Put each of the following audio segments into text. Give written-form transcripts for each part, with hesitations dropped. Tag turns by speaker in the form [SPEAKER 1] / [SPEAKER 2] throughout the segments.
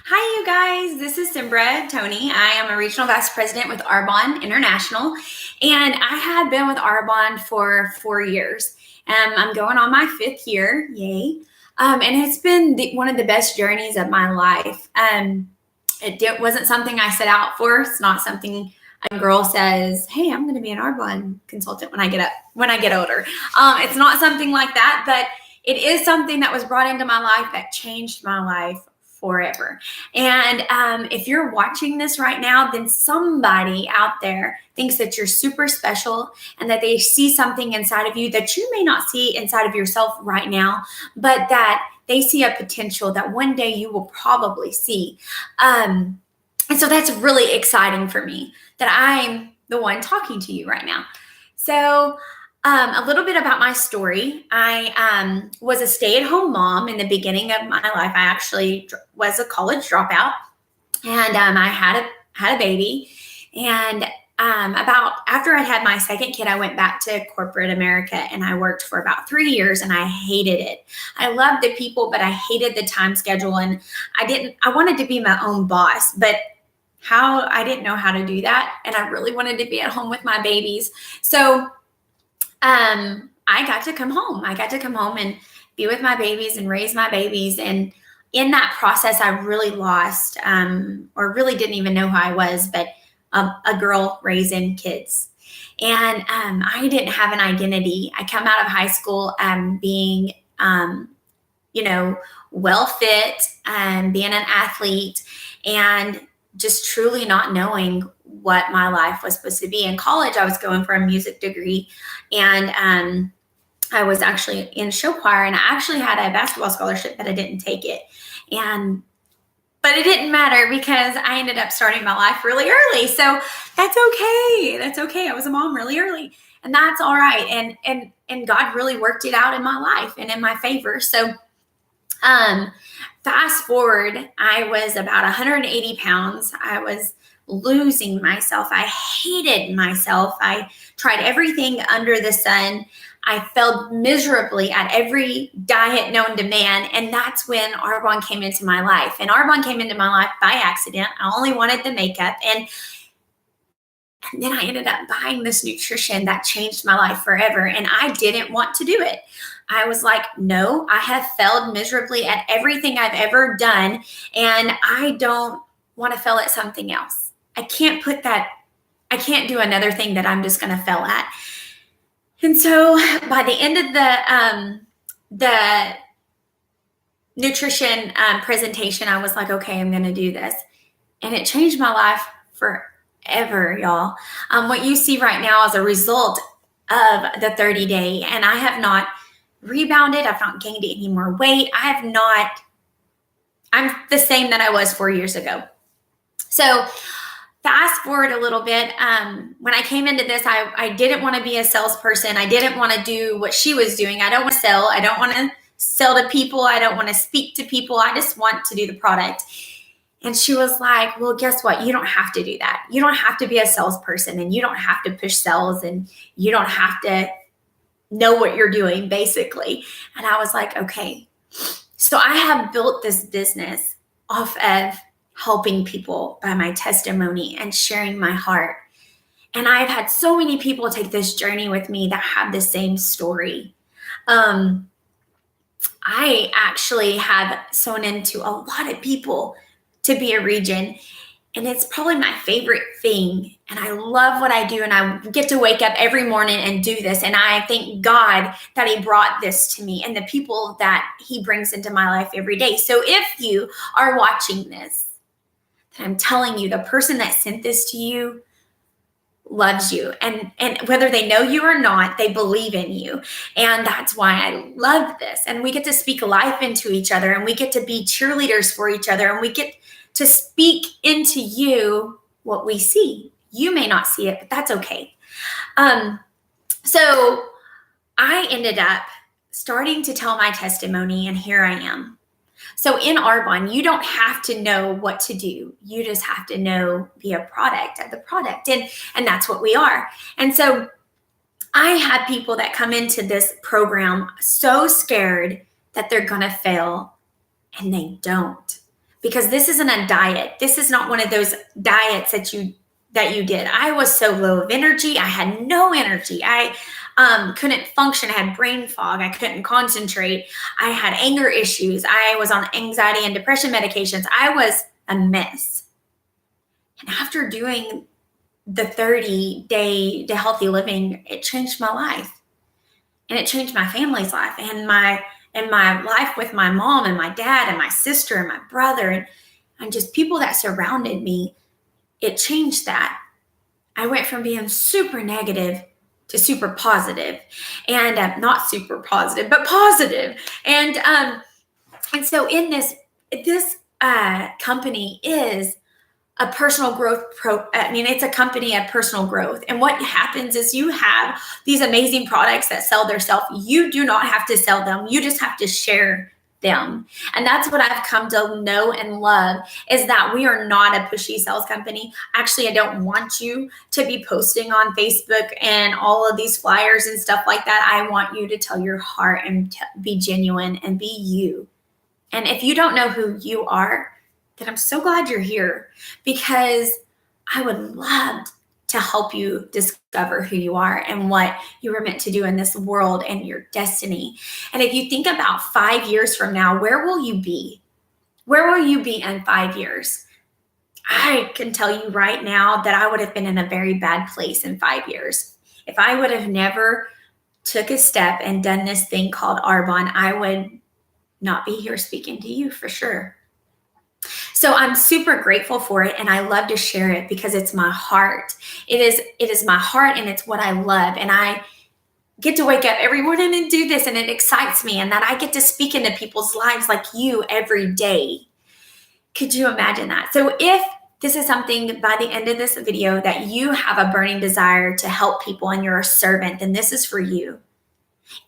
[SPEAKER 1] Hi, you guys. This is Symbra Toney. I am a regional vice president with Arbonne International, and I had been with Arbonne for 4 years. I'm going on my 5th year, yay! And it's been one of the best journeys of my life. Wasn't something I set out for. It's not something a girl says, "Hey, I'm going to be an Arbonne consultant when I get older." It's not something like that, but it is something that was brought into my life that changed my life forever. And if you're watching this right now, then somebody out there thinks that you're super special and that they see something inside of you that you may not see inside of yourself right now, but that they see a potential that one day you will probably see. And so that's really exciting for me that I'm the one talking to you right now. So a little bit about my story. I was a stay-at-home mom in the beginning of my life. I actually was a college dropout, and I had a baby. And about after I had my second kid, I went back to corporate America, and I worked for about 3 years, and I hated it. I loved the people, but I hated the time schedule, and I wanted to be my own boss, but I didn't know how to do that, and I really wanted to be at home with my babies. So I got to come home. I got to come home and be with my babies and raise my babies. And in that process, I really lost, or really didn't even know who I was, but a girl raising kids. And I didn't have an identity. I come out of high school being, well fit and being an athlete and just truly not knowing what my life was supposed to be. In college, I was going for a music degree, and I was actually in show choir, and I actually had a basketball scholarship, but I didn't take it. But it didn't matter because I ended up starting my life really early. So that's okay. That's okay. I was a mom really early, and that's all right. And God really worked it out in my life and in my favor. So fast forward, I was about 180 pounds. I was losing myself. I hated myself. I tried everything under the sun. I failed miserably at every diet known to man. And that's when Arbonne came into my life. And Arbonne came into my life by accident. I only wanted the makeup. And then I ended up buying this nutrition that changed my life forever. And I didn't want to do it. I was like, no, I have failed miserably at everything I've ever done. And I don't want to fail at something else. I can't do another thing that I'm just going to fail at. And so by the end of the nutrition presentation, I was like, okay, I'm going to do this. And it changed my life forever, y'all. What you see right now is a result of the 30-day, and I have not rebounded. I've not gained any more weight. I'm the same that I was 4 years ago. So fast forward a little bit. When I came into this, I didn't want to be a salesperson. I didn't want to do what she was doing. I don't want to sell. I don't want to sell to people. I don't want to speak to people. I just want to do the product. And she was like, well, guess what? You don't have to do that. You don't have to be a salesperson, and you don't have to push sales, and you don't have to know what you're doing, basically. And I was like, okay. So I have built this business off of helping people by my testimony and sharing my heart. And I've had so many people take this journey with me that have the same story. I actually have sewn into a lot of people to be a region, and it's probably my favorite thing. And I love what I do, and I get to wake up every morning and do this. And I thank God that he brought this to me and the people that he brings into my life every day. So if you are watching this, then I'm telling you, the person that sent this to you loves you. And whether they know you or not, they believe in you. And that's why I love this. And we get to speak life into each other, and we get to be cheerleaders for each other, and we get to speak into you what we see. You may not see it, but that's okay. So I ended up starting to tell my testimony, and here I am. So in Arbonne, you don't have to know what to do. You just have to be a product of the product. And that's what we are. And so I had people that come into this program so scared that they're going to fail, and they don't. because this isn't a diet. This is not one of those diets that you did. I was so low of energy. I had no energy. I couldn't function. I had brain fog. I couldn't concentrate. I had anger issues. I was on anxiety and depression medications. I was a mess. And after doing the 30-day to healthy living, it changed my life. And it changed my family's life and my life with my mom and my dad and my sister and my brother and just people that surrounded me. It changed that. I went from being super negative to super positive, and not super positive, but positive. And so in this company is a personal growth it's a company of personal growth. And what happens is you have these amazing products that sell themselves. You do not have to sell them. You just have to share them. And that's what I've come to know and love, is that we are not a pushy sales company. Actually, I don't want you to be posting on Facebook and all of these flyers and stuff like that. I want you to tell your heart and be genuine and be you. And if you don't know who you are, then I'm so glad you're here, because I would love to help you discover who you are and what you were meant to do in this world and your destiny. And if you think about 5 years from now, where will you be? Where will you be in 5 years? I can tell you right now that I would have been in a very bad place in 5 years. If I would have never took a step and done this thing called Arbonne, I would not be here speaking to you for sure. So I'm super grateful for it, and I love to share it because it's my heart. It is my heart, and it's what I love. And I get to wake up every morning and do this, and it excites me, and that I get to speak into people's lives like you every day. Could you imagine that? So if this is something by the end of this video that you have a burning desire to help people and you're a servant, then this is for you.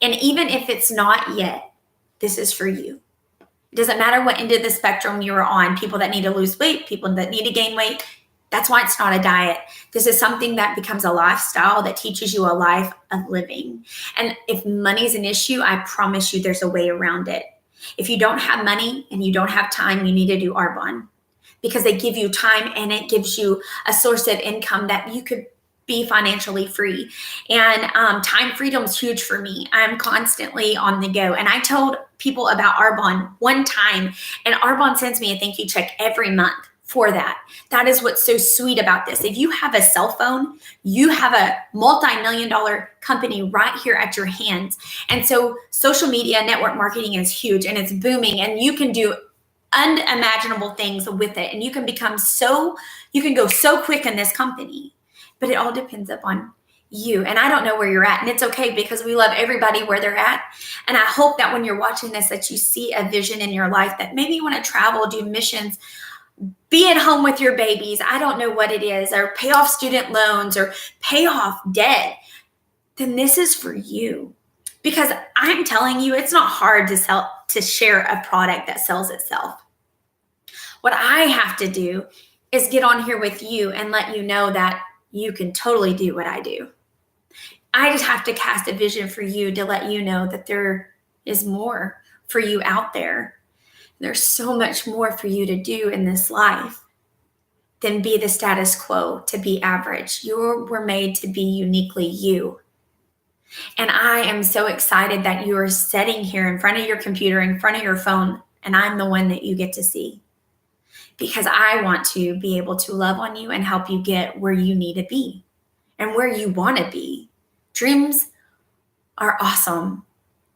[SPEAKER 1] And even if it's not yet, this is for you. It doesn't matter what end of the spectrum you're on, people that need to lose weight, people that need to gain weight. That's why it's not a diet. This is something that becomes a lifestyle that teaches you a life of living. And if money's an issue, I promise you there's a way around it. If you don't have money and you don't have time, you need to do Arbonne, because they give you time and it gives you a source of income that you could be financially free. And time freedom is huge for me. I'm constantly on the go. And I told people about Arbonne one time, and Arbonne sends me a thank you check every month for that. That is what's so sweet about this. If you have a cell phone, you have a multi-million-dollar company right here at your hands. And so social media, network marketing is huge, and it's booming, and you can do unimaginable things with it. And you can go so quick in this company. But it all depends upon you. And I don't know where you're at. And it's okay, because we love everybody where they're at. And I hope that when you're watching this, that you see a vision in your life, that maybe you want to travel, do missions, be at home with your babies. I don't know what it is, or pay off student loans or pay off debt. Then this is for you. Because I'm telling you, it's not hard to share a product that sells itself. What I have to do is get on here with you and let you know that you can totally do what I do. I just have to cast a vision for you to let you know that there is more for you out there. There's so much more for you to do in this life than be the status quo, to be average. You were made to be uniquely you. And I am so excited that you are sitting here in front of your computer, in front of your phone, and I'm the one that you get to see. Because I want to be able to love on you and help you get where you need to be and where you want to be. Dreams are awesome.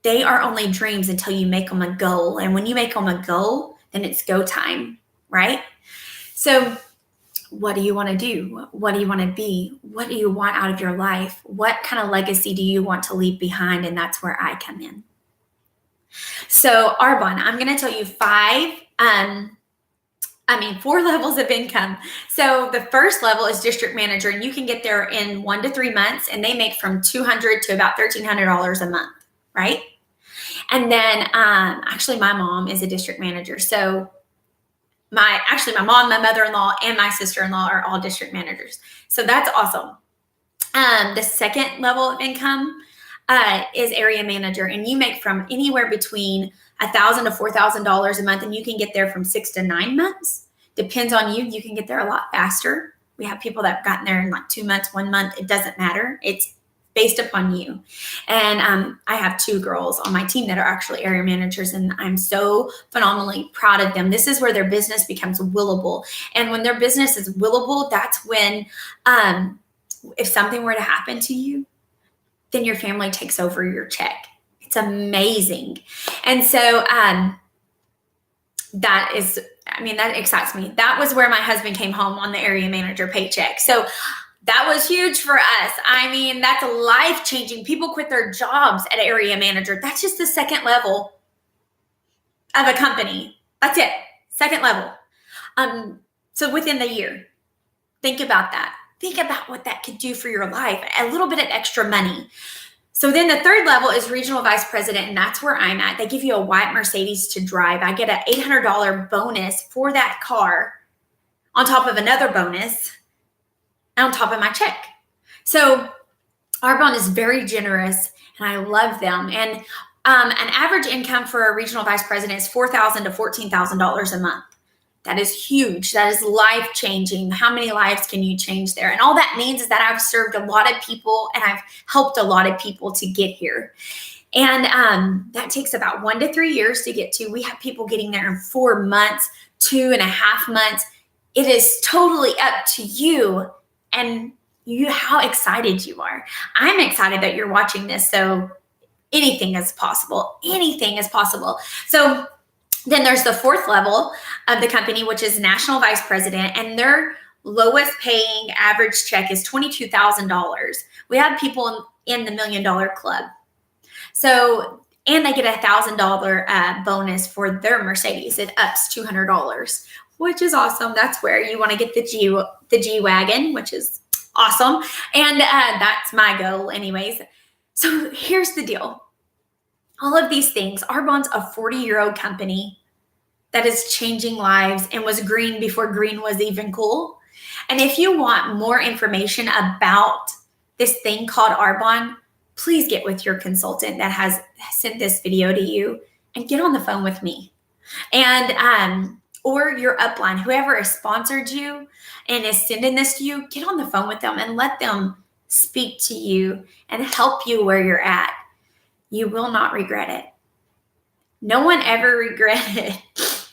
[SPEAKER 1] They are only dreams until you make them a goal. And when you make them a goal, then it's go time, right? So what do you want to do? What do you want to be? What do you want out of your life? What kind of legacy do you want to leave behind? And that's where I come in. So Arbonne, I'm going to tell you 4 levels of income. So the first level is district manager, and you can get there in 1 to 3 months, and they make from $200 to about $1,300 a month, right? And then actually my mom is a district manager. So my mom, my mother-in-law, and my sister-in-law are all district managers. So that's awesome. The second level of income is area manager, and you make from anywhere between $1,000 to $4,000 a month, and you can get there from 6 to 9 months. Depends on you. You can get there a lot faster. We have people that have gotten there in like 2 months, 1 month. It doesn't matter. It's based upon you. And I have 2 girls on my team that are actually area managers, and I'm so phenomenally proud of them. This is where their business becomes willable. And when their business is willable, that's when if something were to happen to you, then your family takes over your check. It's amazing. And so that excites me. That was where my husband came home on the area manager paycheck. So that was huge for us. I mean, that's life-changing. People quit their jobs at area manager. That's just the second level of a company. That's it. Second level. So within the year, think about that. Think about what that could do for your life. A little bit of extra money. So then the third level is regional vice president, and that's where I'm at. They give you a white Mercedes to drive. I get an $800 bonus for that car on top of another bonus on top of my check. So Arbonne is very generous, and I love them. And an average income for a regional vice president is $4,000 to $14,000 a month. That is huge. That is life-changing. How many lives can you change there? And all that means is that I've served a lot of people, and I've helped a lot of people to get here. And that takes about 1 to 3 years to get to. We have people getting there in 4 months, 2.5 months. It is totally up to you and how excited you are. I'm excited that you're watching this. So anything is possible. Anything is possible. So then there's the fourth level of the company, which is national vice president, and their lowest paying average check is $22,000. We have people in the $1 million club. So, and they get a $1,000 bonus for their Mercedes. It ups $200, which is awesome. That's where you want to get the G-Wagon, which is awesome. And that's my goal anyways. So here's the deal. All of these things, Arbonne's a 40-year-old company that is changing lives and was green before green was even cool. And if you want more information about this thing called Arbonne, please get with your consultant that has sent this video to you and get on the phone with me. And or your upline, whoever has sponsored you and is sending this to you, get on the phone with them and let them speak to you and help you where you're at. You will not regret it. No one ever regretted,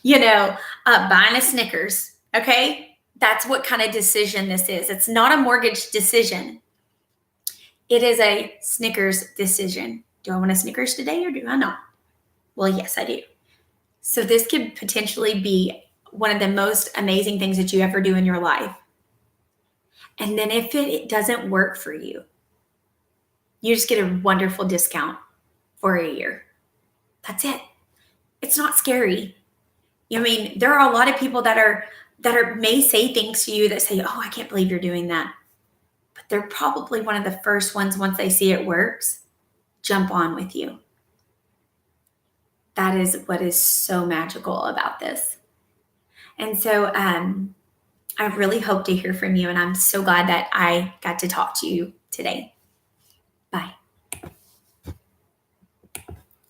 [SPEAKER 1] buying a Snickers, okay? That's what kind of decision this is. It's not a mortgage decision. It is a Snickers decision. Do I want a Snickers today or do I not? Well, yes, I do. So this could potentially be one of the most amazing things that you ever do in your life. And then if it doesn't work for you, you just get a wonderful discount for a year. That's it. It's not scary. There are a lot of people that may say things to you that say, "Oh, I can't believe you're doing that." But they're probably one of the first ones, once they see it works, jump on with you. That is what is so magical about this. And so I really hope to hear from you, and I'm so glad that I got to talk to you today. Bye.